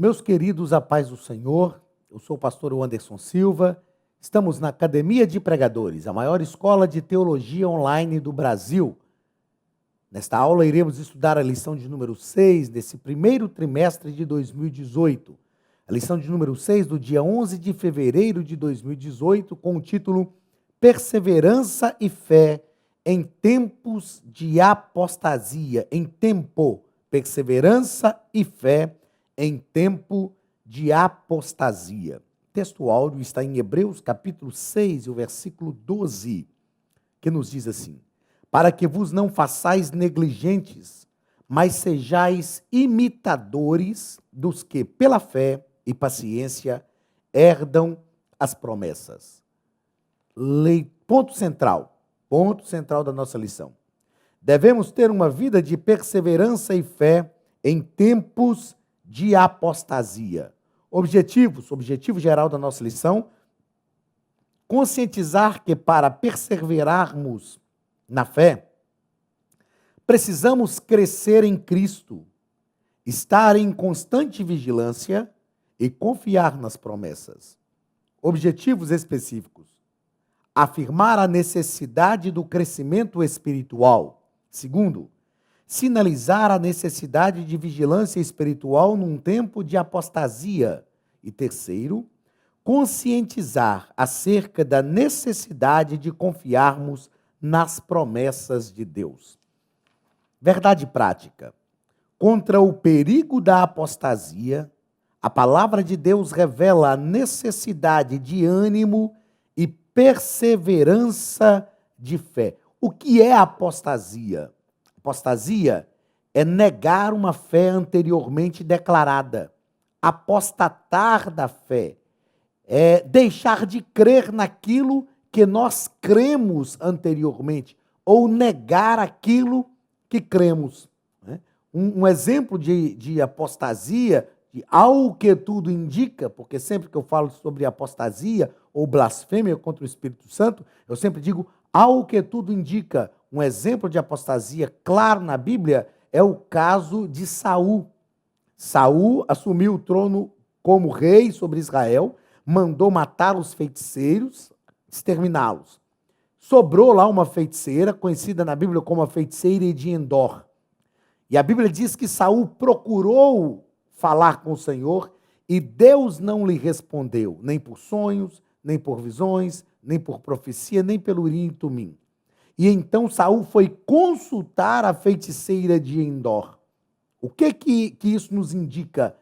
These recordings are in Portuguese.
Meus queridos, a paz do Senhor, eu sou o pastor Anderson Silva, estamos na Academia de Pregadores, a maior escola de teologia online do Brasil. Nesta aula iremos estudar a lição de número 6 desse primeiro trimestre de 2018. A lição de número 6 do dia 11 de fevereiro de 2018, com o título Perseverança e Fé em Tempos de Apostasia. Perseverança e fé em tempo de apostasia. O texto áudio está em Hebreus capítulo 6, o versículo 12, que nos diz assim: para que vos não façais negligentes, mas sejais imitadores dos que, pela fé e paciência, herdam as promessas. Ponto central da nossa lição. Devemos ter uma vida de perseverança e fé em tempos de apostasia. Objetivo geral da nossa lição: conscientizar que para perseverarmos na fé, precisamos crescer em Cristo, estar em constante vigilância e confiar nas promessas. Objetivos específicos: afirmar a necessidade do crescimento espiritual. Segundo, sinalizar a necessidade de vigilância espiritual num tempo de apostasia. E terceiro, conscientizar acerca da necessidade de confiarmos nas promessas de Deus. Verdade prática. Contra o perigo da apostasia, a palavra de Deus revela a necessidade de ânimo e perseverança de fé. O que é apostasia? Apostasia é negar uma fé anteriormente declarada. Apostatar da fé é deixar de crer naquilo que nós cremos anteriormente, ou negar aquilo que cremos. Um exemplo de apostasia, de algo que tudo indica, porque sempre que eu falo sobre apostasia ou blasfêmia contra o Espírito Santo, eu sempre digo algo que tudo indica. Um exemplo de apostasia claro na Bíblia é o caso de Saul. Saul assumiu o trono como rei sobre Israel, mandou matar os feiticeiros, exterminá-los. Sobrou lá uma feiticeira, conhecida na Bíblia como a feiticeira de Endor. E a Bíblia diz que Saul procurou falar com o Senhor e Deus não lhe respondeu, nem por sonhos, nem por visões, nem por profecia, nem pelo Urim e Tumim. E então Saul foi consultar a feiticeira de Endor. O que isso nos indica?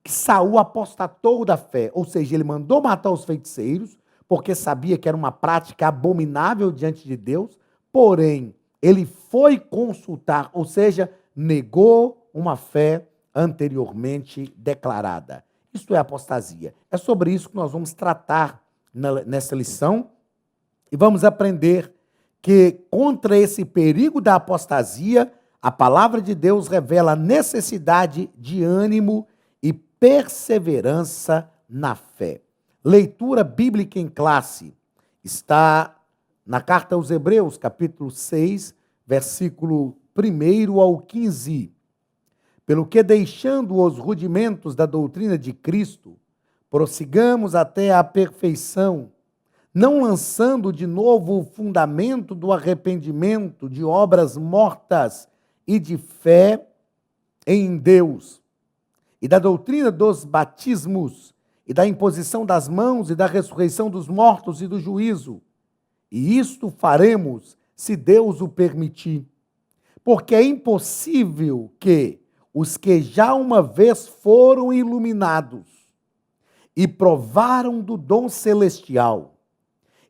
Que Saul apostatou da fé, ou seja, ele mandou matar os feiticeiros, porque sabia que era uma prática abominável diante de Deus, porém, ele foi consultar, ou seja, negou uma fé anteriormente declarada. Isso é apostasia. É sobre isso que nós vamos tratar nessa lição e vamos aprender que contra esse perigo da apostasia, a palavra de Deus revela a necessidade de ânimo e perseverança na fé. Leitura bíblica em classe está na carta aos Hebreus, capítulo 6, versículo 1 ao 15. Pelo que, deixando os rudimentos da doutrina de Cristo, prossigamos até a perfeição, não lançando de novo o fundamento do arrependimento de obras mortas e de fé em Deus, e da doutrina dos batismos, e da imposição das mãos, e da ressurreição dos mortos e do juízo. E isto faremos, se Deus o permitir. Porque é impossível que os que já uma vez foram iluminados e provaram do dom celestial,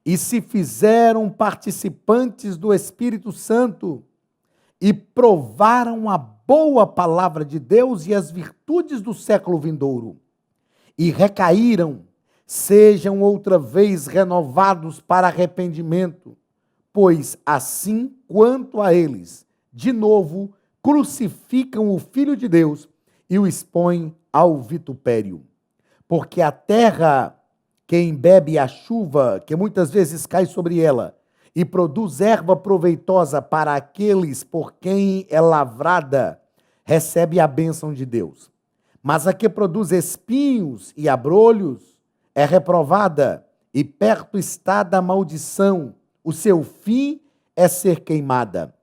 e se fizeram participantes do Espírito Santo, e provaram a boa palavra de Deus e as virtudes do século vindouro, e recaíram, sejam outra vez renovados para arrependimento, pois assim quanto a eles, de novo, crucificam o Filho de Deus e o expõem ao vitupério. Porque a terra que embebe a chuva, que muitas vezes cai sobre ela, e produz erva proveitosa para aqueles por quem é lavrada, recebe a bênção de Deus. Mas a que produz espinhos e abrolhos é reprovada, e perto está da maldição. O seu fim é ser queimada.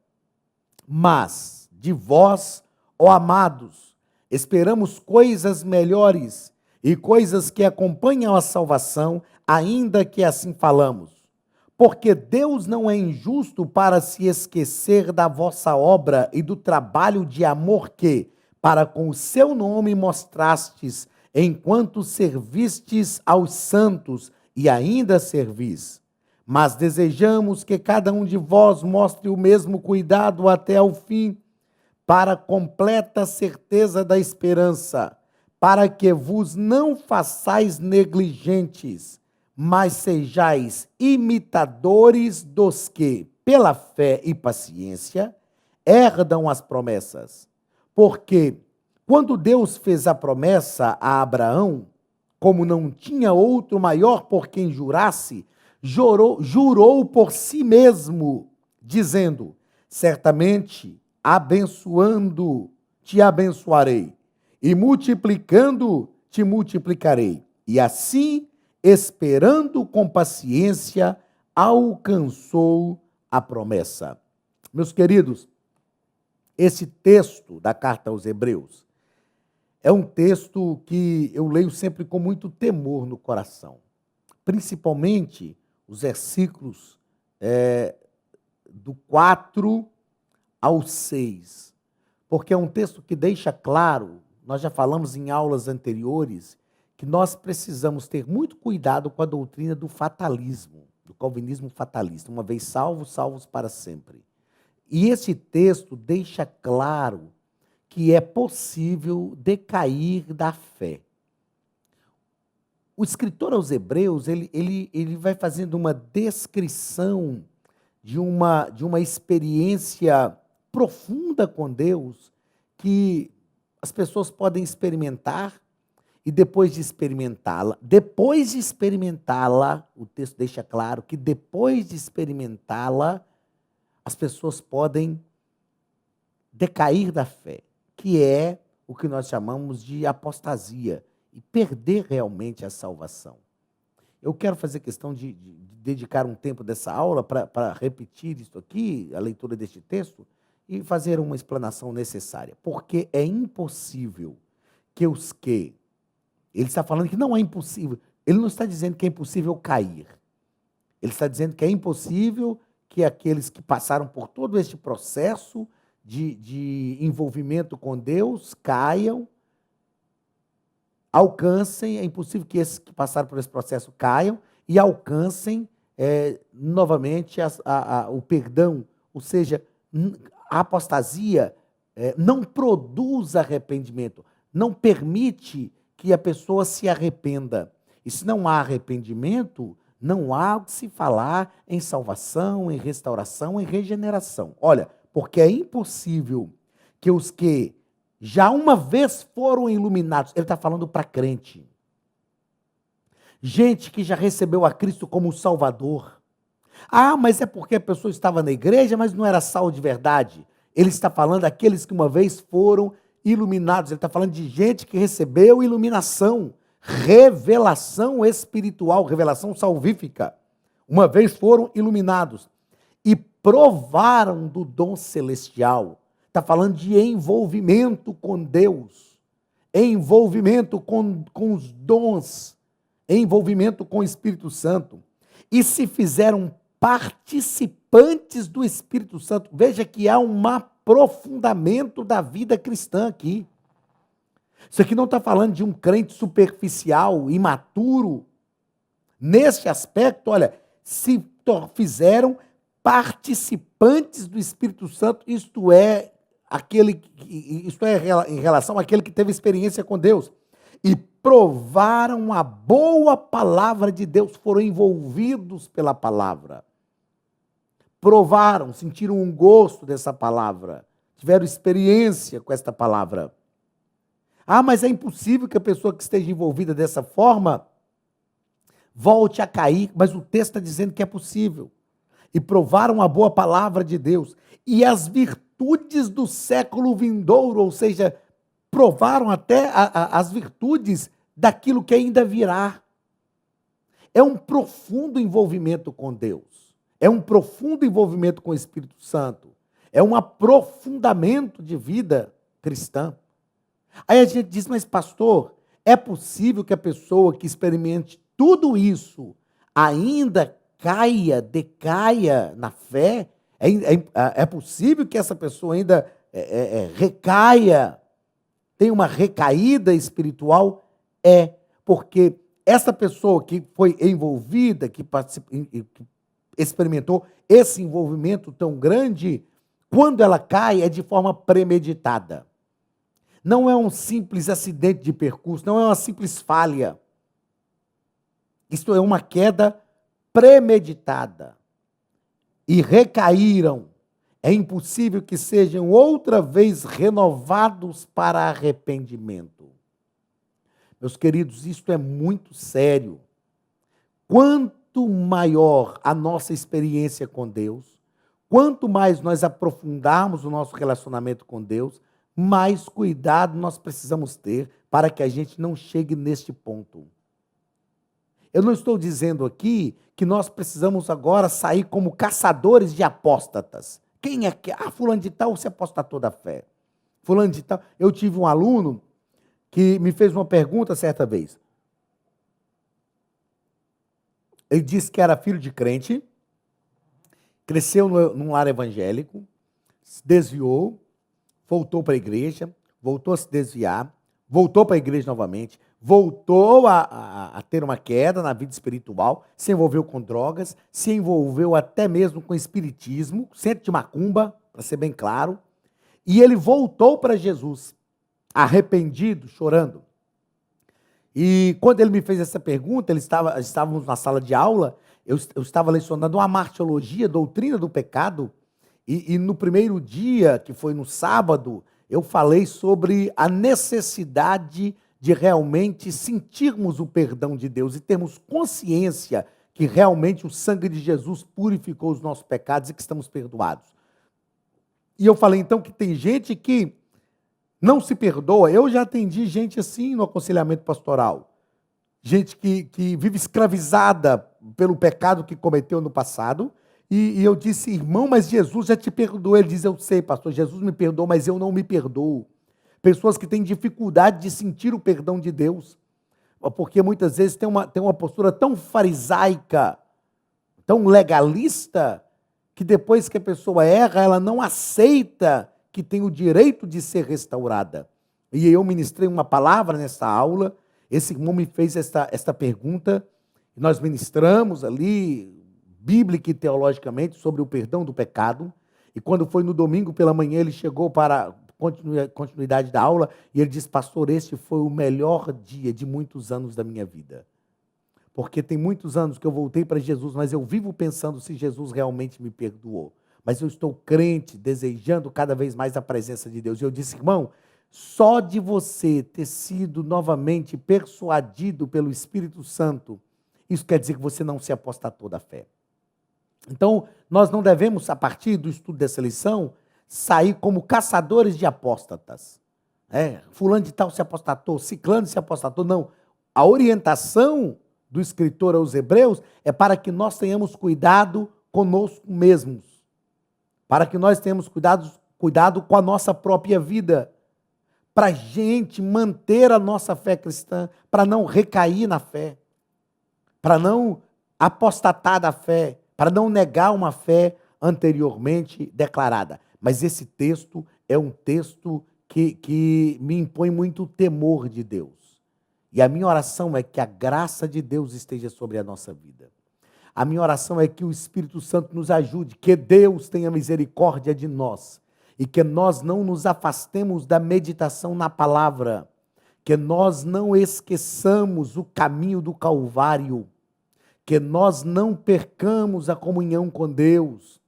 Mas de vós, ó amados, esperamos coisas melhores e coisas que acompanham a salvação, ainda que assim falamos. Porque Deus não é injusto para se esquecer da vossa obra e do trabalho de amor que, para com o seu nome, mostrastes, enquanto servistes aos santos e ainda servis. Mas desejamos que cada um de vós mostre o mesmo cuidado até ao fim, para completa certeza da esperança, para que vos não façais negligentes, mas sejais imitadores dos que, pela fé e paciência, herdam as promessas. Porque, quando Deus fez a promessa a Abraão, como não tinha outro maior por quem jurasse, jurou por si mesmo, dizendo: certamente, abençoando, te abençoarei, e multiplicando, te multiplicarei. E assim, esperando com paciência, alcançou a promessa. Meus queridos, esse texto da carta aos Hebreus é um texto que eu leio sempre com muito temor no coração, principalmente os versículos do 4 ao 6, porque é um texto que deixa claro, nós já falamos em aulas anteriores, que nós precisamos ter muito cuidado com a doutrina do fatalismo, do calvinismo fatalista, uma vez salvos, salvos para sempre. E esse texto deixa claro que é possível decair da fé. O escritor aos Hebreus, ele vai fazendo uma descrição de uma experiência profunda com Deus, que as pessoas podem experimentar, e depois de experimentá-la, o texto deixa claro que depois de experimentá-la, as pessoas podem decair da fé, que é o que nós chamamos de apostasia, e perder realmente a salvação. Eu quero fazer questão de dedicar um tempo dessa aula para repetir isso aqui, a leitura deste texto, e fazer uma explanação necessária. Porque é impossível que os que... Ele está falando que não é impossível, ele não está dizendo que é impossível cair. Ele está dizendo que é impossível que aqueles que passaram por todo este processo de envolvimento com Deus caiam, alcancem, é impossível que esses que passaram por esse processo caiam e alcancem novamente o perdão. Ou seja, a apostasia não produz arrependimento, não permite que a pessoa se arrependa. E se não há arrependimento, não há o que se falar em salvação, em restauração, em regeneração. Olha, porque é impossível que os que já uma vez foram iluminados, ele está falando para crente, gente que já recebeu a Cristo como Salvador. Ah, mas é porque a pessoa estava na igreja, mas não era salvo de verdade. Ele está falando daqueles que uma vez foram iluminados, ele está falando de gente que recebeu iluminação, revelação espiritual, revelação salvífica. Uma vez foram iluminados e provaram do dom celestial. Está falando de envolvimento com Deus, envolvimento com os dons, envolvimento com o Espírito Santo. E se fizeram participantes do Espírito Santo. Veja que há um aprofundamento da vida cristã aqui. Isso aqui não está falando de um crente superficial, imaturo. Nesse aspecto, olha, se fizeram participantes do Espírito Santo, isto é em relação àquele que teve experiência com Deus, e provaram a boa palavra de Deus, foram envolvidos pela palavra, provaram, sentiram um gosto dessa palavra, tiveram experiência com esta palavra. Ah, mas é impossível que a pessoa que esteja envolvida dessa forma volte a cair, mas o texto está dizendo que é possível. E provaram a boa palavra de Deus e as virtudes do século vindouro, ou seja, provaram até as virtudes daquilo que ainda virá. É um profundo envolvimento com Deus. É um profundo envolvimento com o Espírito Santo. É um aprofundamento de vida cristã. Aí a gente diz, mas pastor, é possível que a pessoa que experimente tudo isso ainda decaia na fé? É possível que essa pessoa ainda recaia, tenha uma recaída espiritual? Porque essa pessoa que foi envolvida, que experimentou esse envolvimento tão grande, quando ela cai, é de forma premeditada. Não é um simples acidente de percurso, não é uma simples falha. Isto é uma queda premeditada. E recaíram. É impossível que sejam outra vez renovados para arrependimento. Meus queridos, isto é muito sério. Quanto maior a nossa experiência com Deus, quanto mais nós aprofundarmos o nosso relacionamento com Deus, mais cuidado nós precisamos ter para que a gente não chegue neste ponto. Eu não estou dizendo aqui que nós precisamos agora sair como caçadores de apóstatas. Quem é que... fulano de tal se apostatou da fé. Fulano de tal... Eu tive um aluno que me fez uma pergunta certa vez. Ele disse que era filho de crente, cresceu num lar evangélico, se desviou, voltou para a igreja, voltou a se desviar, voltou para a igreja novamente, voltou a ter uma queda na vida espiritual, se envolveu com drogas, se envolveu até mesmo com espiritismo, centro de macumba, para ser bem claro, e ele voltou para Jesus, arrependido, chorando. E quando ele me fez essa pergunta, estávamos na sala de aula, eu estava lecionando uma martiologia, doutrina do pecado, e no primeiro dia, que foi no sábado, eu falei sobre a necessidade de realmente sentirmos o perdão de Deus e termos consciência que realmente o sangue de Jesus purificou os nossos pecados e que estamos perdoados. E eu falei então que tem gente que não se perdoa. Eu já atendi gente assim no aconselhamento pastoral. Gente que vive escravizada pelo pecado que cometeu no passado. E eu disse, irmão, mas Jesus já te perdoou. Ele diz, eu sei, pastor, Jesus me perdoou, mas eu não me perdoo. Pessoas que têm dificuldade de sentir o perdão de Deus. Porque muitas vezes tem uma postura tão farisaica, tão legalista, que depois que a pessoa erra, ela não aceita que tem o direito de ser restaurada. E eu ministrei uma palavra nessa aula, esse irmão me fez esta pergunta, e nós ministramos ali, bíblica e teologicamente, sobre o perdão do pecado, e quando foi no domingo pela manhã, ele chegou para continuidade da aula, e ele disse, pastor, este foi o melhor dia de muitos anos da minha vida. Porque tem muitos anos que eu voltei para Jesus, mas eu vivo pensando se Jesus realmente me perdoou. Mas eu estou crente, desejando cada vez mais a presença de Deus. E eu disse, irmão, só de você ter sido novamente persuadido pelo Espírito Santo, isso quer dizer que você não se apostatou da fé. Então, nós não devemos, a partir do estudo dessa lição, sair como caçadores de apóstatas. Fulano de tal se apostatou, ciclano se apostatou. Não. A orientação do escritor aos Hebreus é para que nós tenhamos cuidado conosco mesmos. Para que nós tenhamos cuidado com a nossa própria vida. Para a gente manter a nossa fé cristã, para não recair na fé. Para não apostatar da fé, para não negar uma fé anteriormente declarada. Mas esse texto é um texto que me impõe muito temor de Deus. E a minha oração é que a graça de Deus esteja sobre a nossa vida. A minha oração é que o Espírito Santo nos ajude, que Deus tenha misericórdia de nós e que nós não nos afastemos da meditação na palavra, que nós não esqueçamos o caminho do Calvário, que nós não percamos a comunhão com Deus,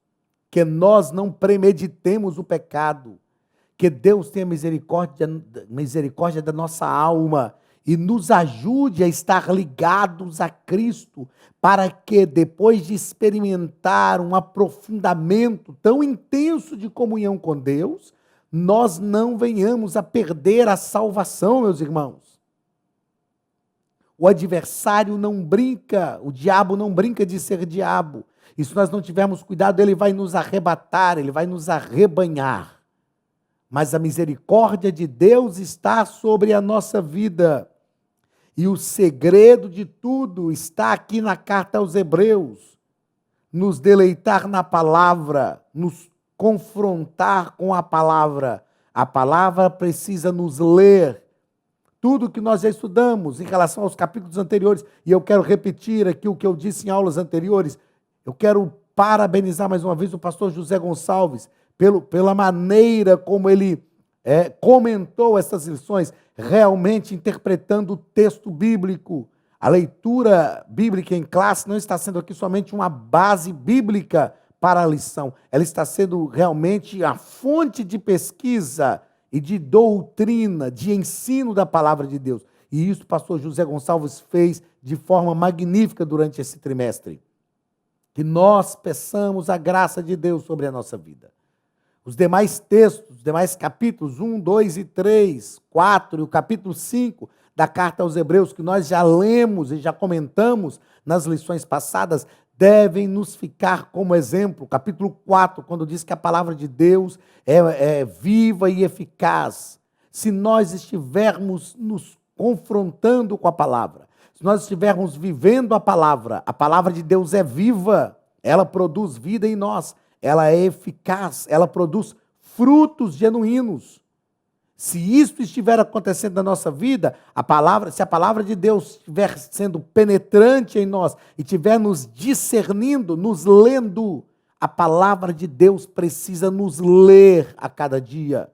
que nós não premeditemos o pecado, que Deus tenha misericórdia da nossa alma e nos ajude a estar ligados a Cristo, para que depois de experimentar um aprofundamento tão intenso de comunhão com Deus, nós não venhamos a perder a salvação, meus irmãos. O adversário não brinca, o diabo não brinca de ser diabo. E se nós não tivermos cuidado, ele vai nos arrebatar, ele vai nos arrebanhar. Mas a misericórdia de Deus está sobre a nossa vida. E o segredo de tudo está aqui na carta aos Hebreus. Nos deleitar na palavra, nos confrontar com a palavra. A palavra precisa nos ler. Tudo que nós já estudamos em relação aos capítulos anteriores, e eu quero repetir aqui o que eu disse em aulas anteriores, eu quero parabenizar mais uma vez o pastor José Gonçalves pela maneira como ele comentou essas lições, realmente interpretando o texto bíblico. A leitura bíblica em classe não está sendo aqui somente uma base bíblica para a lição, ela está sendo realmente a fonte de pesquisa e de doutrina, de ensino da palavra de Deus. E isso o pastor José Gonçalves fez de forma magnífica durante esse trimestre. Que nós peçamos a graça de Deus sobre a nossa vida. Os demais textos, os demais capítulos, 1, 2 e 3, 4 e o capítulo 5 da carta aos Hebreus, que nós já lemos e já comentamos nas lições passadas, devem nos ficar como exemplo. Capítulo 4, quando diz que a palavra de Deus é viva e eficaz. Se nós estivermos nos confrontando com a palavra, se nós estivermos vivendo a palavra de Deus é viva, ela produz vida em nós, ela é eficaz, ela produz frutos genuínos. Se isso estiver acontecendo na nossa vida, se a palavra de Deus estiver sendo penetrante em nós e estiver nos discernindo, nos lendo, a palavra de Deus precisa nos ler a cada dia.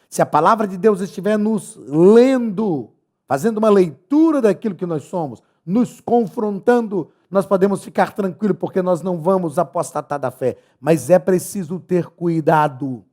Se a palavra de Deus estiver nos lendo, fazendo uma leitura daquilo que nós somos, nos confrontando, nós podemos ficar tranquilos, porque nós não vamos apostatar da fé. Mas é preciso ter cuidado.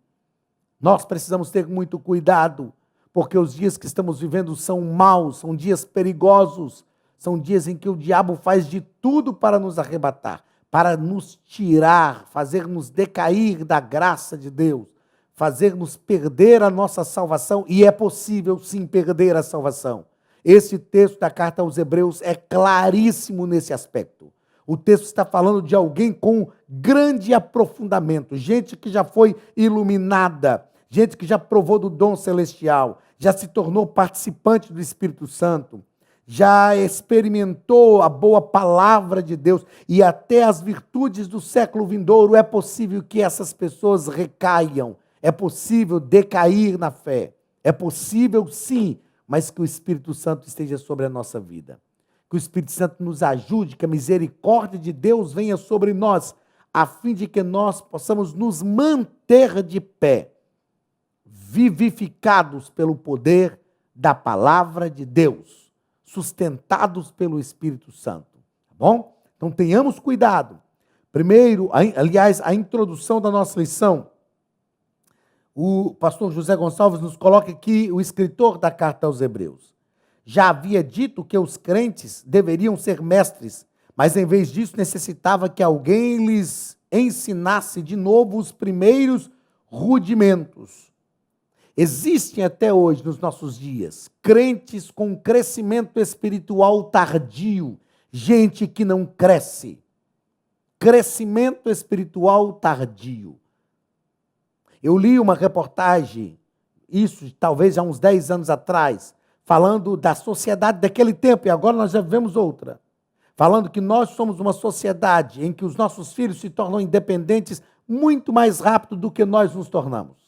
Nós precisamos ter muito cuidado, porque os dias que estamos vivendo são maus, são dias perigosos, são dias em que o diabo faz de tudo para nos arrebatar, para nos tirar, fazer-nos decair da graça de Deus, fazer-nos perder a nossa salvação, e é possível sim perder a salvação. Esse texto da carta aos Hebreus é claríssimo nesse aspecto. O texto está falando de alguém com grande aprofundamento, gente que já foi iluminada, gente que já provou do dom celestial, já se tornou participante do Espírito Santo, já experimentou a boa palavra de Deus e até as virtudes do século vindouro. É possível que essas pessoas recaiam, é possível decair na fé, é possível sim, mas que o Espírito Santo esteja sobre a nossa vida. Que o Espírito Santo nos ajude, que a misericórdia de Deus venha sobre nós, a fim de que nós possamos nos manter de pé, vivificados pelo poder da palavra de Deus, sustentados pelo Espírito Santo. Tá bom? Então tenhamos cuidado. Primeiro, aliás, a introdução da nossa lição, o pastor José Gonçalves nos coloca aqui, o escritor da carta aos Hebreus. Já havia dito que os crentes deveriam ser mestres, mas em vez disso necessitava que alguém lhes ensinasse de novo os primeiros rudimentos. Existem até hoje, nos nossos dias, crentes com crescimento espiritual tardio, gente que não cresce. Crescimento espiritual tardio. Eu li uma reportagem, isso talvez há uns 10 anos atrás, falando da sociedade daquele tempo, e agora nós já vivemos outra. Falando que nós somos uma sociedade em que os nossos filhos se tornam independentes muito mais rápido do que nós nos tornamos.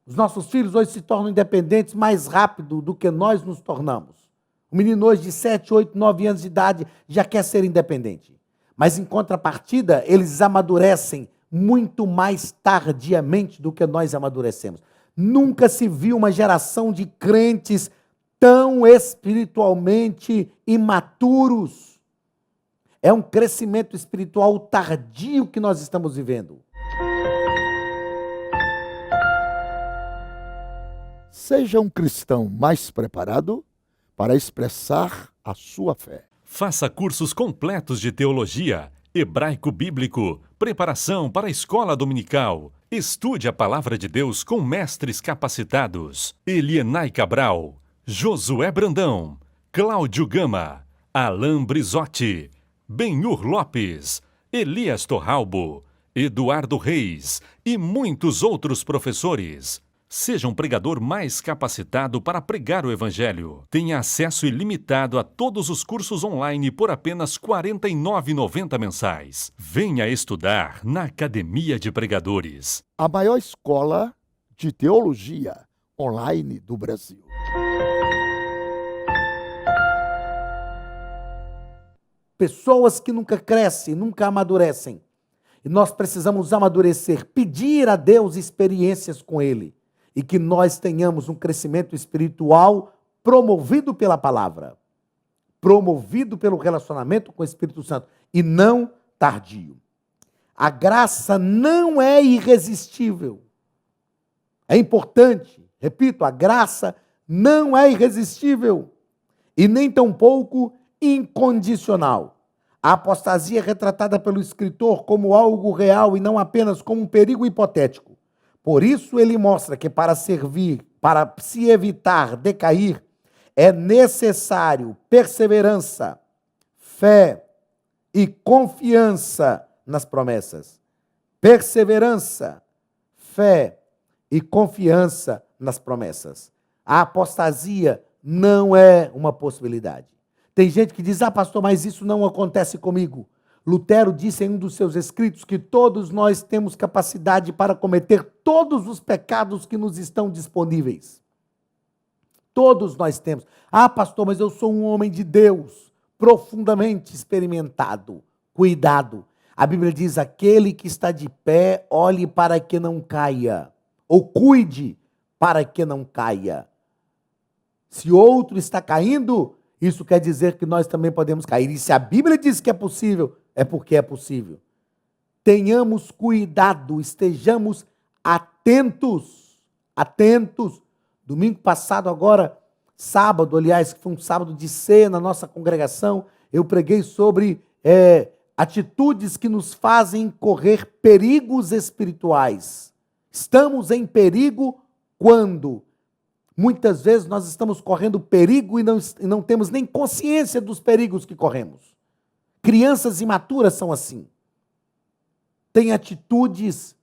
Os nossos filhos hoje se tornam independentes mais rápido do que nós nos tornamos. O menino hoje de 7, 8, 9 anos de idade já quer ser independente. Mas em contrapartida, eles amadurecem muito mais tardiamente do que nós amadurecemos. Nunca se viu uma geração de crentes tão espiritualmente imaturos. É um crescimento espiritual tardio que nós estamos vivendo. Seja um cristão mais preparado para expressar a sua fé. Faça cursos completos de teologia, Hebraico Bíblico, preparação para a escola dominical. Estude a palavra de Deus com mestres capacitados. Elienay Cabral, Josué Brandão, Cláudio Gama, Alain Brizotti, Benhur Lopes, Elias Torralbo, Eduardo Reis e muitos outros professores. Seja um pregador mais capacitado para pregar o Evangelho. Tenha acesso ilimitado a todos os cursos online por apenas R$ 49,90 mensais. Venha estudar na Academia de Pregadores. A maior escola de teologia online do Brasil. Pessoas que nunca crescem, nunca amadurecem. E nós precisamos amadurecer, pedir a Deus experiências com Ele. E que nós tenhamos um crescimento espiritual promovido pela palavra, promovido pelo relacionamento com o Espírito Santo, e não tardio. A graça não é irresistível. É importante, repito, a graça não é irresistível e nem tampouco incondicional. A apostasia é retratada pelo escritor como algo real e não apenas como um perigo hipotético. Por isso ele mostra que para se evitar decair, é necessário perseverança, fé e confiança nas promessas. Perseverança, fé e confiança nas promessas. A apostasia não é uma possibilidade. Tem gente que diz, pastor, mas isso não acontece comigo. Lutero disse em um dos seus escritos que todos nós temos capacidade para cometer todos os pecados que nos estão disponíveis. Todos nós temos. Pastor, mas eu sou um homem de Deus, profundamente experimentado. Cuidado. A Bíblia diz, aquele que está de pé, olhe para que não caia. Ou cuide para que não caia. Se outro está caindo, isso quer dizer que nós também podemos cair. E se a Bíblia diz que é possível, é porque é possível. Tenhamos cuidado, estejamos atentos. Atentos. Domingo passado, agora, sábado, aliás, que foi um sábado de ceia na nossa congregação, eu preguei sobre atitudes que nos fazem correr perigos espirituais. Estamos em perigo quando muitas vezes nós estamos correndo perigo e não temos nem consciência dos perigos que corremos. Crianças imaturas são assim. Têm atitudes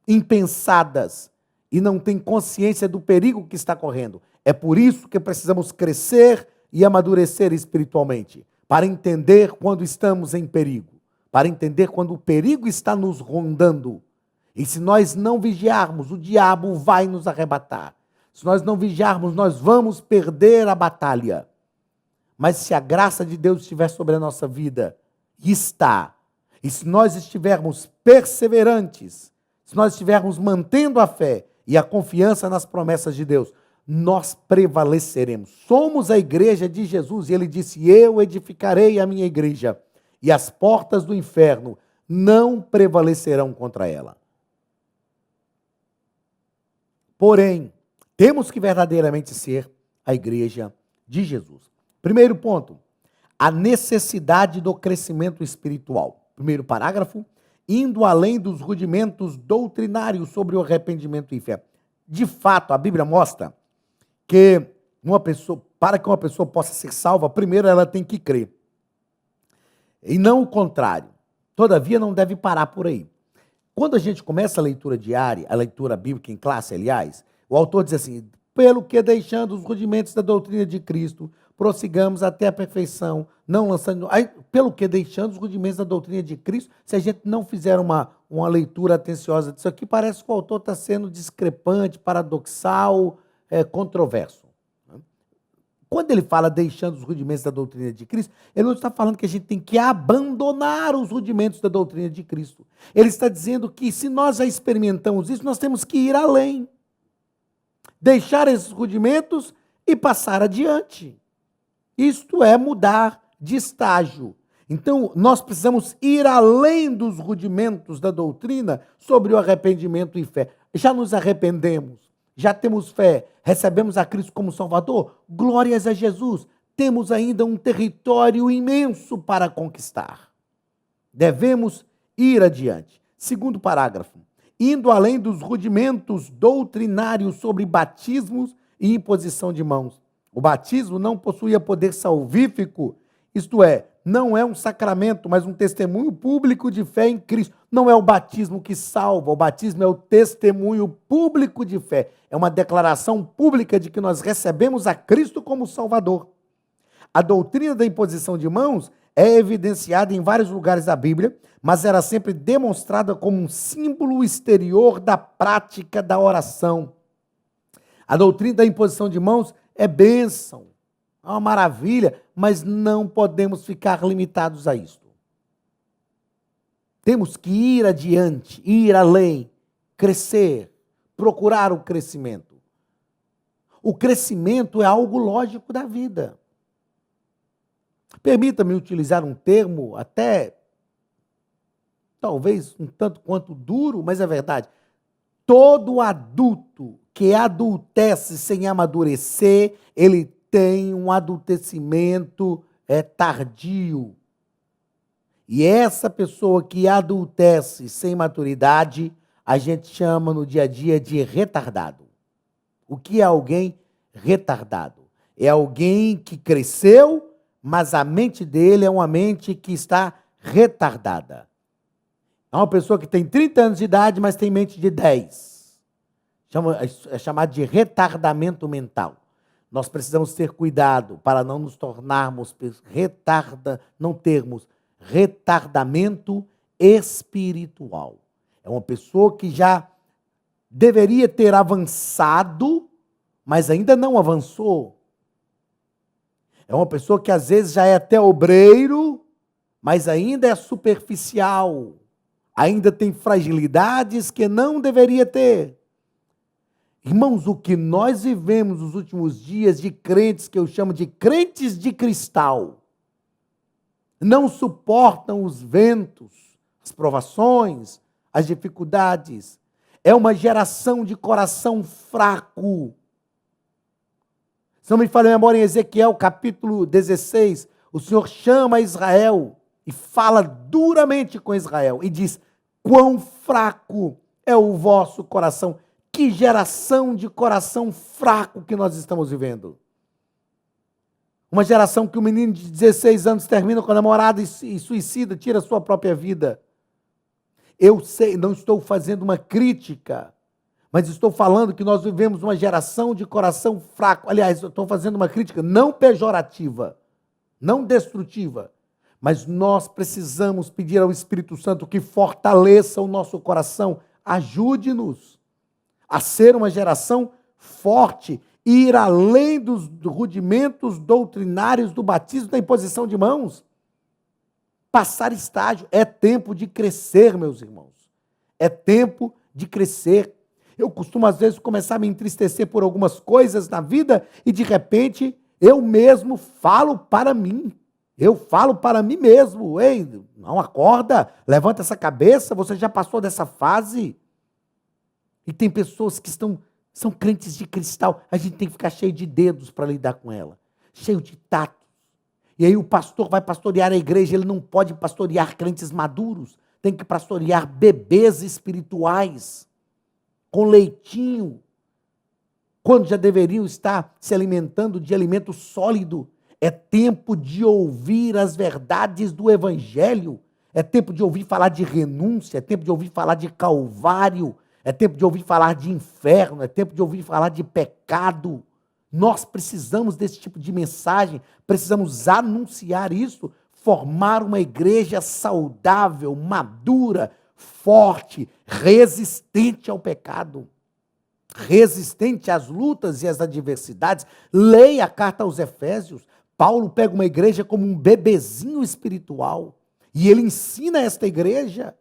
impensadas e não têm consciência do perigo que está correndo. É por isso que precisamos crescer e amadurecer espiritualmente, para entender quando estamos em perigo, para entender quando o perigo está nos rondando. E se nós não vigiarmos, o diabo vai nos arrebatar. Se nós não vigiarmos, nós vamos perder a batalha. Mas se a graça de Deus estiver sobre a nossa vida, e está, e se nós estivermos perseverantes, se nós estivermos mantendo a fé e a confiança nas promessas de Deus, nós prevaleceremos. Somos a igreja de Jesus, e ele disse, eu edificarei a minha igreja, e as portas do inferno não prevalecerão contra ela. Porém, temos que verdadeiramente ser a igreja de Jesus. Primeiro ponto, a necessidade do crescimento espiritual. Primeiro parágrafo, indo além dos rudimentos doutrinários sobre o arrependimento e fé. De fato, a Bíblia mostra que para que uma pessoa possa ser salva, primeiro ela tem que crer. E não o contrário. Todavia, não deve parar por aí. Quando a gente começa a leitura diária, a leitura bíblica em classe, aliás, o autor diz assim, pelo que deixando os rudimentos da doutrina de Cristo, prossigamos até a perfeição, não lançando... Pelo que deixando os rudimentos da doutrina de Cristo, se a gente não fizer uma leitura atenciosa disso aqui, parece que o autor está sendo discrepante, paradoxal, controverso. Quando ele fala deixando os rudimentos da doutrina de Cristo, ele não está falando que a gente tem que abandonar os rudimentos da doutrina de Cristo. Ele está dizendo que se nós já experimentamos isso, nós temos que ir além. Deixar esses rudimentos e passar adiante. Isto é mudar de estágio. Então, nós precisamos ir além dos rudimentos da doutrina sobre o arrependimento e fé. Já nos arrependemos, já temos fé, recebemos a Cristo como Salvador, glórias a Jesus. Temos ainda um território imenso para conquistar. devemos ir adiante. Segundo parágrafo. Indo além dos rudimentos doutrinários sobre batismos e imposição de mãos. O batismo não possuía poder salvífico, isto é, não é um sacramento, mas um testemunho público de fé em Cristo. Não é o batismo que salva, o batismo é o testemunho público de fé. É uma declaração pública de que nós recebemos a Cristo como Salvador. A doutrina da imposição de mãos é evidenciada em vários lugares da Bíblia, mas era sempre demonstrada como um símbolo exterior da prática da oração. A doutrina da imposição de mãos é bênção, é uma maravilha, mas não podemos ficar limitados a isto. Temos que ir adiante, ir além, crescer, procurar o crescimento. O crescimento é algo lógico da vida. Permita-me utilizar um termo até, talvez um tanto quanto duro, mas é verdade. Todo adulto que adultece sem amadurecer, ele tem um adultecimento tardio. E essa pessoa que adultece sem maturidade, a gente chama no dia a dia de retardado. O que é alguém retardado? É alguém que cresceu, mas a mente dele é uma mente que está retardada. É uma pessoa que tem 30 anos de idade, mas tem mente de 10. É chamado de retardamento mental. Nós precisamos ter cuidado para não nos tornarmos não termos retardamento espiritual. É uma pessoa que já deveria ter avançado, mas ainda não avançou. É uma pessoa que às vezes já é até obreiro, mas ainda é superficial. Ainda tem fragilidades que não deveria ter. Irmãos, o que nós vivemos nos últimos dias de crentes, que eu chamo de crentes de cristal, não suportam os ventos, as provações, as dificuldades. É uma geração de coração fraco. Se não me falha a memória, em Ezequiel, capítulo 16, o Senhor chama Israel e fala duramente com Israel e diz: quão fraco é o vosso coração. Que geração de coração fraco que nós estamos vivendo. Uma geração que o menino de 16 anos termina com a namorada e suicida, tira a sua própria vida. Eu sei, não estou fazendo uma crítica, mas estou falando que nós vivemos uma geração de coração fraco. Aliás, eu estou fazendo uma crítica não pejorativa, não destrutiva, mas nós precisamos pedir ao Espírito Santo que fortaleça o nosso coração, ajude-nos a ser uma geração forte, ir além dos rudimentos doutrinários do batismo, da imposição de mãos. Passar estágio. É tempo de crescer, meus irmãos. É tempo de crescer. Eu costumo, às vezes, começar a me entristecer por algumas coisas na vida e, de repente, eu mesmo falo para mim. Eu falo para mim mesmo. Ei, não acorda, levanta essa cabeça, você já passou dessa fase. E tem pessoas que são crentes de cristal, a gente tem que ficar cheio de dedos para lidar com ela, cheio de tato. E aí o pastor vai pastorear a igreja, ele não pode pastorear crentes maduros, tem que pastorear bebês espirituais, com leitinho, quando já deveriam estar se alimentando de alimento sólido. É tempo de ouvir as verdades do evangelho, é tempo de ouvir falar de renúncia, é tempo de ouvir falar de calvário, é tempo de ouvir falar de inferno, é tempo de ouvir falar de pecado. Nós precisamos desse tipo de mensagem, precisamos anunciar isso, formar uma igreja saudável, madura, forte, resistente ao pecado, resistente às lutas e às adversidades. Leia a carta aos Efésios. Paulo pega uma igreja como um bebezinho espiritual e ele ensina esta igreja.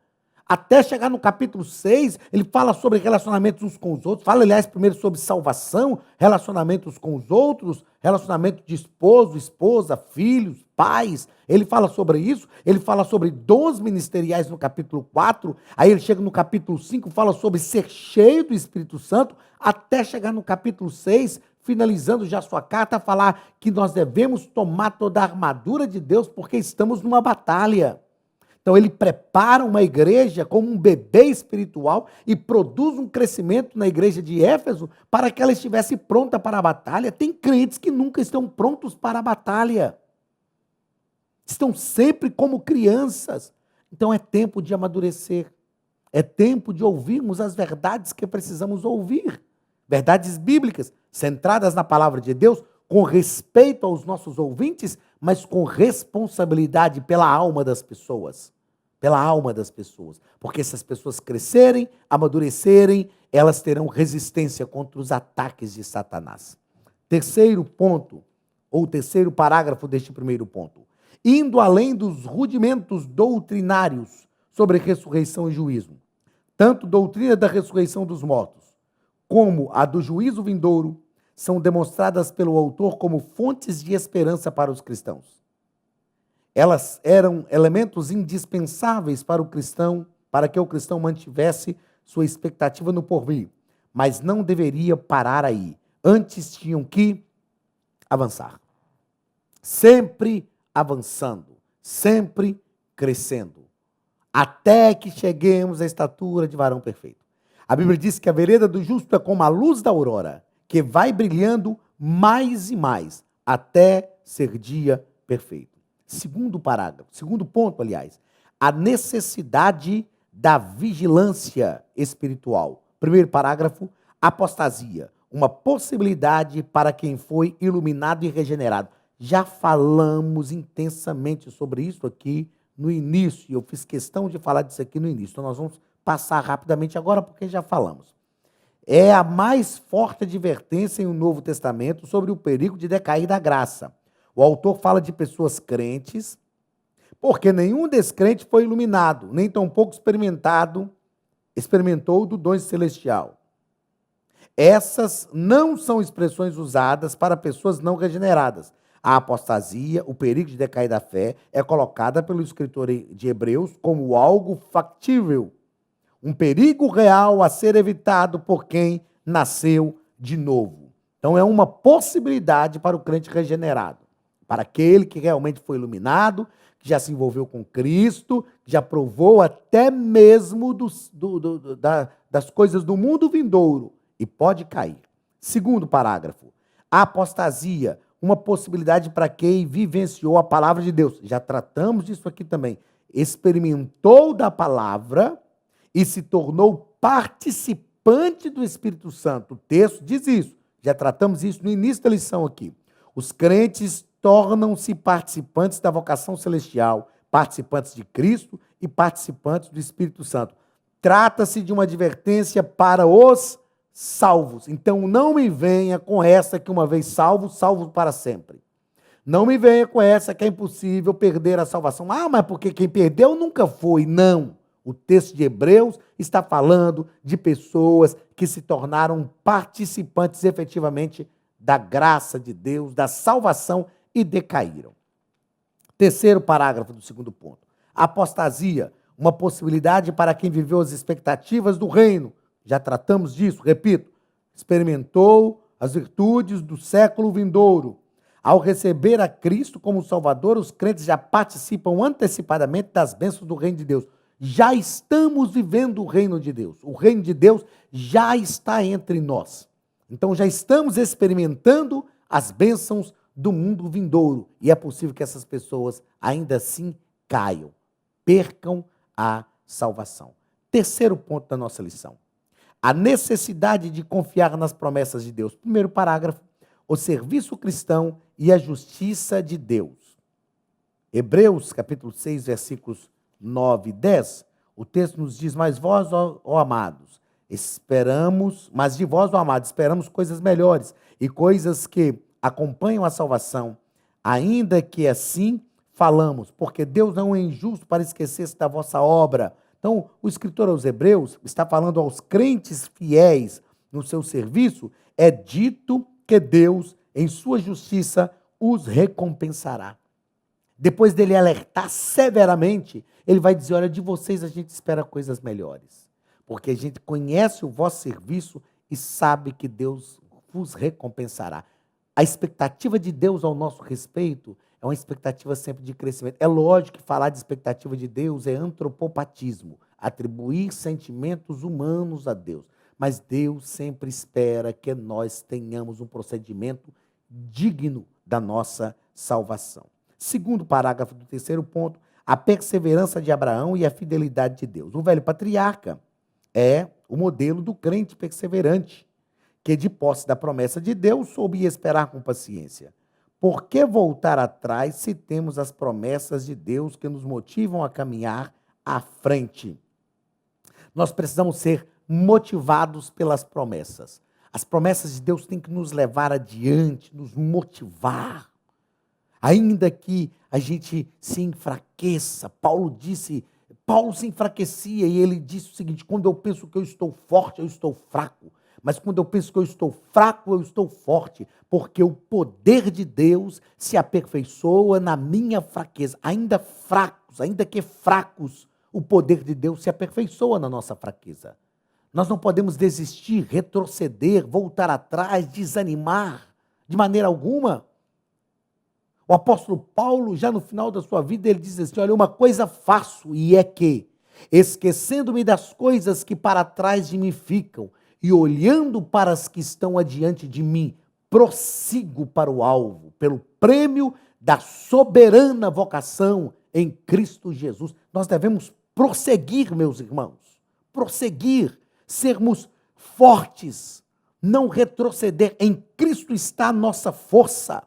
Até chegar no capítulo 6, ele fala sobre relacionamentos uns com os outros. Fala, aliás, primeiro sobre salvação, relacionamentos com os outros, relacionamento de esposo, esposa, filhos, pais. Ele fala sobre isso. Ele fala sobre dons ministeriais no capítulo 4. Aí ele chega no capítulo 5, fala sobre ser cheio do Espírito Santo. Até chegar no capítulo 6, finalizando já sua carta, a falar que nós devemos tomar toda a armadura de Deus porque estamos numa batalha. Então ele prepara uma igreja como um bebê espiritual e produz um crescimento na igreja de Éfeso para que ela estivesse pronta para a batalha. Tem crentes que nunca estão prontos para a batalha. Estão sempre como crianças. Então é tempo de amadurecer. É tempo de ouvirmos as verdades que precisamos ouvir. Verdades bíblicas, centradas na palavra de Deus, com respeito aos nossos ouvintes, mas com responsabilidade pela alma das pessoas. Pela alma das pessoas. Porque se as pessoas crescerem, amadurecerem, elas terão resistência contra os ataques de Satanás. Terceiro ponto, ou terceiro parágrafo deste primeiro ponto. Indo além dos rudimentos doutrinários sobre ressurreição e juízo, tanto doutrina da ressurreição dos mortos, como a do juízo vindouro, são demonstradas pelo autor como fontes de esperança para os cristãos. Elas eram elementos indispensáveis para o cristão, para que o cristão mantivesse sua expectativa no porvir, mas não deveria parar aí. Antes tinham que avançar. Sempre avançando, sempre crescendo, até que cheguemos à estatura de varão perfeito. A Bíblia diz que a vereda do justo é como a luz da aurora, que vai brilhando mais e mais, até ser dia perfeito. Segundo parágrafo, segundo ponto, aliás, a necessidade da vigilância espiritual. Primeiro parágrafo, apostasia, uma possibilidade para quem foi iluminado e regenerado. Já falamos intensamente sobre isso aqui no início, e eu fiz questão de falar disso aqui no início, então nós vamos passar rapidamente agora porque já falamos. É a mais forte advertência em um Novo Testamento sobre o perigo de decair da graça. O autor fala de pessoas crentes, porque nenhum descrente foi iluminado, nem tampouco experimentou do dom celestial. Essas não são expressões usadas para pessoas não regeneradas. A apostasia, o perigo de decair da fé, é colocada pelo escritor de Hebreus como algo factível, um perigo real a ser evitado por quem nasceu de novo. Então é uma possibilidade para o crente regenerado, para aquele que realmente foi iluminado, que já se envolveu com Cristo, que já provou até mesmo das coisas do mundo vindouro e pode cair. Segundo parágrafo, a apostasia, uma possibilidade para quem vivenciou a palavra de Deus. Já tratamos disso aqui também. Experimentou da palavra e se tornou participante do Espírito Santo. O texto diz isso. Já tratamos isso no início da lição aqui. Os crentes tornam-se participantes da vocação celestial, participantes de Cristo e participantes do Espírito Santo. Trata-se de uma advertência para os salvos. Então não me venha com essa que uma vez salvo, salvo para sempre. Não me venha com essa que é impossível perder a salvação. Ah, mas porque quem perdeu nunca foi. Não. O texto de Hebreus está falando de pessoas que se tornaram participantes efetivamente da graça de Deus, da salvação e decaíram. Terceiro parágrafo do segundo ponto. Apostasia, uma possibilidade para quem viveu as expectativas do reino. Já tratamos disso, repito, experimentou as virtudes do século vindouro. Ao receber a Cristo como Salvador, os crentes já participam antecipadamente das bênçãos do reino de Deus. Já estamos vivendo o reino de Deus. O reino de Deus já está entre nós. Então já estamos experimentando as bênçãos do mundo vindouro. E é possível que essas pessoas ainda assim caiam, percam a salvação. Terceiro ponto da nossa lição. A necessidade de confiar nas promessas de Deus. Primeiro parágrafo, o serviço cristão e a justiça de Deus. Hebreus, capítulo 6, versículos 9 e 10, o texto nos diz, mas vós, ó amados, esperamos, mas de vós, ó amados, esperamos coisas melhores e coisas que acompanham a salvação, ainda que assim falamos, porque Deus não é injusto para esquecer-se da vossa obra. Então, o escritor aos Hebreus está falando aos crentes fiéis no seu serviço, é dito que Deus, em sua justiça, os recompensará. Depois dele alertar severamente, ele vai dizer, olha, de vocês a gente espera coisas melhores, porque a gente conhece o vosso serviço e sabe que Deus vos recompensará. A expectativa de Deus ao nosso respeito é uma expectativa sempre de crescimento. É lógico que falar de expectativa de Deus é antropopatismo, atribuir sentimentos humanos a Deus. Mas Deus sempre espera que nós tenhamos um procedimento digno da nossa salvação. Segundo parágrafo do terceiro ponto, a perseverança de Abraão e a fidelidade de Deus. O velho patriarca é o modelo do crente perseverante, que de posse da promessa de Deus soube esperar com paciência. Por que voltar atrás se temos as promessas de Deus que nos motivam a caminhar à frente? Nós precisamos ser motivados pelas promessas. As promessas de Deus têm que nos levar adiante, nos motivar. Ainda que a gente se enfraqueça, Paulo se enfraquecia e ele disse o seguinte: quando eu penso que eu estou forte, eu estou fraco. Mas quando eu penso que eu estou fraco, eu estou forte, porque o poder de Deus se aperfeiçoa na minha fraqueza. Ainda que fracos, o poder de Deus se aperfeiçoa na nossa fraqueza. Nós não podemos desistir, retroceder, voltar atrás, desanimar, de maneira alguma. O apóstolo Paulo, já no final da sua vida, ele diz assim: olha, uma coisa faço, e é que, esquecendo-me das coisas que para trás de mim ficam, e olhando para as que estão adiante de mim, prossigo para o alvo, pelo prêmio da soberana vocação em Cristo Jesus. Nós devemos prosseguir, meus irmãos, prosseguir, sermos fortes, não retroceder. Em Cristo está a nossa força.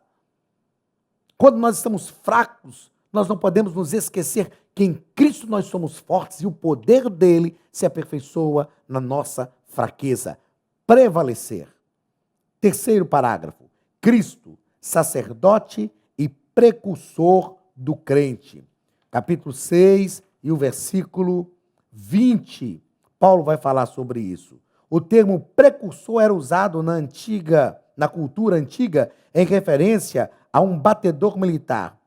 Quando nós estamos fracos, nós não podemos nos esquecer que em Cristo nós somos fortes e o poder dele se aperfeiçoa na nossa fraqueza. Prevalecer. Terceiro parágrafo. Cristo, sacerdote e precursor do crente. Capítulo 6 e o versículo 20. Paulo vai falar sobre isso. O termo precursor era usado na cultura antiga em referência a um batedor militar,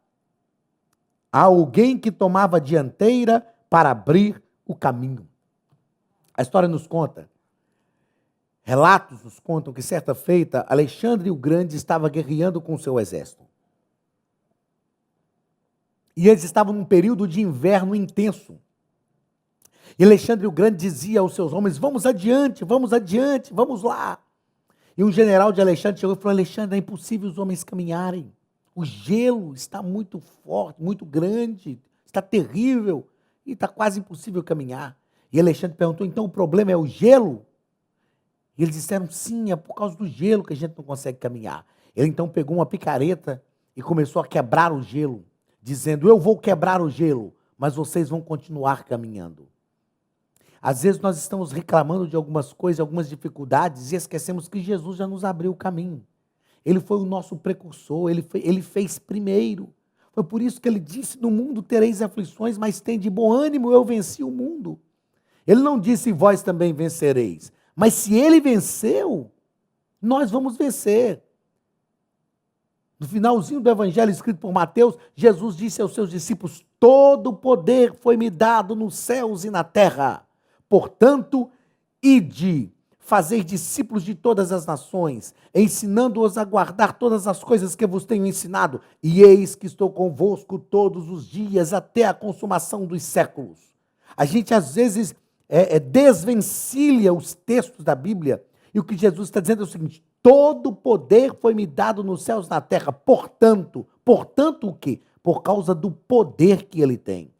a alguém que tomava a dianteira para abrir o caminho. A história nos conta, relatos nos contam que certa feita Alexandre o Grande estava guerreando com o seu exército. E eles estavam num período de inverno intenso. E Alexandre o Grande dizia aos seus homens: vamos adiante, vamos lá. E um general de Alexandre chegou e falou: Alexandre, é impossível os homens caminharem. O gelo está muito forte, muito grande, está terrível e está quase impossível caminhar. E Alexandre perguntou: então o problema é o gelo? E eles disseram: sim, é por causa do gelo que a gente não consegue caminhar. Ele então pegou uma picareta e começou a quebrar o gelo, dizendo: eu vou quebrar o gelo, mas vocês vão continuar caminhando. Às vezes nós estamos reclamando de algumas coisas, algumas dificuldades, e esquecemos que Jesus já nos abriu o caminho. Ele foi o nosso precursor, ele fez primeiro. Foi por isso que ele disse: no mundo tereis aflições, mas tende bom ânimo, eu venci o mundo. Ele não disse: vós também vencereis. Mas se ele venceu, nós vamos vencer. No finalzinho do evangelho escrito por Mateus, Jesus disse aos seus discípulos: todo o poder foi-me dado nos céus e na terra. Portanto, ide, fazer discípulos de todas as nações, ensinando-os a guardar todas as coisas que vos tenho ensinado, e eis que estou convosco todos os dias até a consumação dos séculos. A gente às vezes desvencilha os textos da Bíblia, e o que Jesus está dizendo é o seguinte: todo o poder foi-me dado nos céus e na terra, portanto o quê? Por causa do poder que ele tem.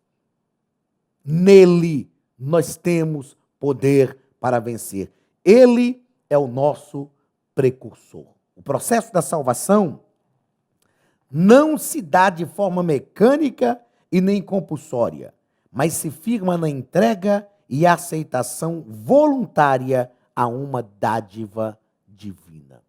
Nele nós temos poder para vencer. Ele é o nosso precursor. O processo da salvação não se dá de forma mecânica e nem compulsória, mas se firma na entrega e aceitação voluntária a uma dádiva divina.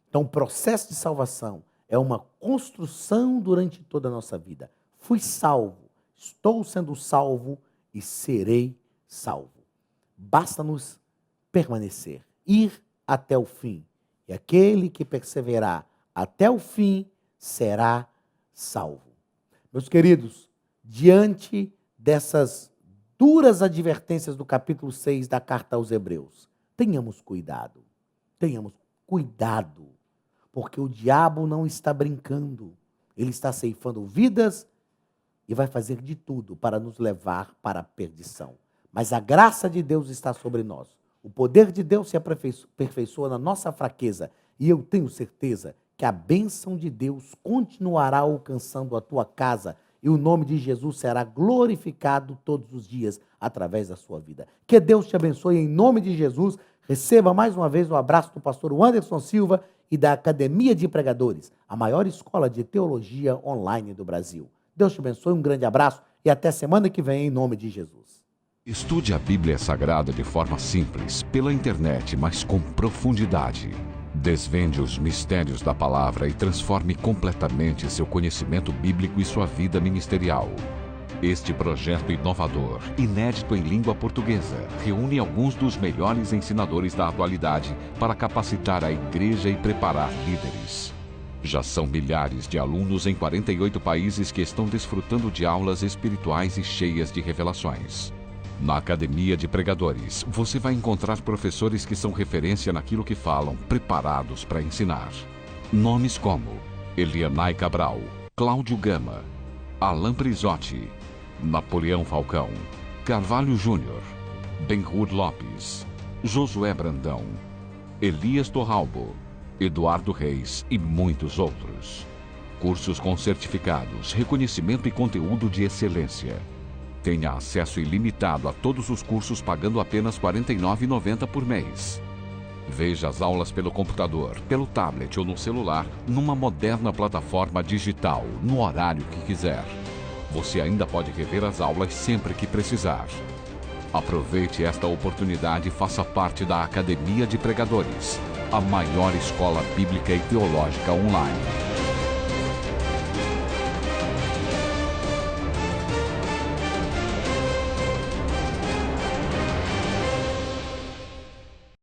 Então, o processo de salvação é uma construção durante toda a nossa vida. Fui salvo, estou sendo salvo e serei salvo. Basta-nos permanecer, ir até o fim. E aquele que perseverar até o fim será salvo. Meus queridos, diante dessas duras advertências do capítulo 6 da carta aos Hebreus, tenhamos cuidado, porque o diabo não está brincando. Ele está ceifando vidas e vai fazer de tudo para nos levar para a perdição. Mas a graça de Deus está sobre nós. O poder de Deus se aperfeiçoa na nossa fraqueza. E eu tenho certeza que a bênção de Deus continuará alcançando a tua casa e o nome de Jesus será glorificado todos os dias através da sua vida. Que Deus te abençoe em nome de Jesus. Receba mais uma vez um abraço do pastor Anderson Silva e da Academia de Pregadores, a maior escola de teologia online do Brasil. Deus te abençoe, um grande abraço e até semana que vem em nome de Jesus. Estude a Bíblia Sagrada de forma simples, pela internet, mas com profundidade. Desvende os mistérios da palavra e transforme completamente seu conhecimento bíblico e sua vida ministerial. Este projeto inovador, inédito em língua portuguesa, reúne alguns dos melhores ensinadores da atualidade para capacitar a igreja e preparar líderes. Já são milhares de alunos em 48 países que estão desfrutando de aulas espirituais e cheias de revelações. Na Academia de Pregadores, você vai encontrar professores que são referência naquilo que falam, preparados para ensinar. Nomes como Elianai Cabral, Cláudio Gama, Alain Prisotti, Napoleão Falcão, Carvalho Júnior, Ben-Hur Lopes, Josué Brandão, Elias Torralbo, Eduardo Reis e muitos outros. Cursos com certificados, reconhecimento e conteúdo de excelência. Tenha acesso ilimitado a todos os cursos pagando apenas R$ 49,90 por mês. Veja as aulas pelo computador, pelo tablet ou no celular, numa moderna plataforma digital, no horário que quiser. Você ainda pode rever as aulas sempre que precisar. Aproveite esta oportunidade e faça parte da Academia de Pregadores, a maior escola bíblica e teológica online.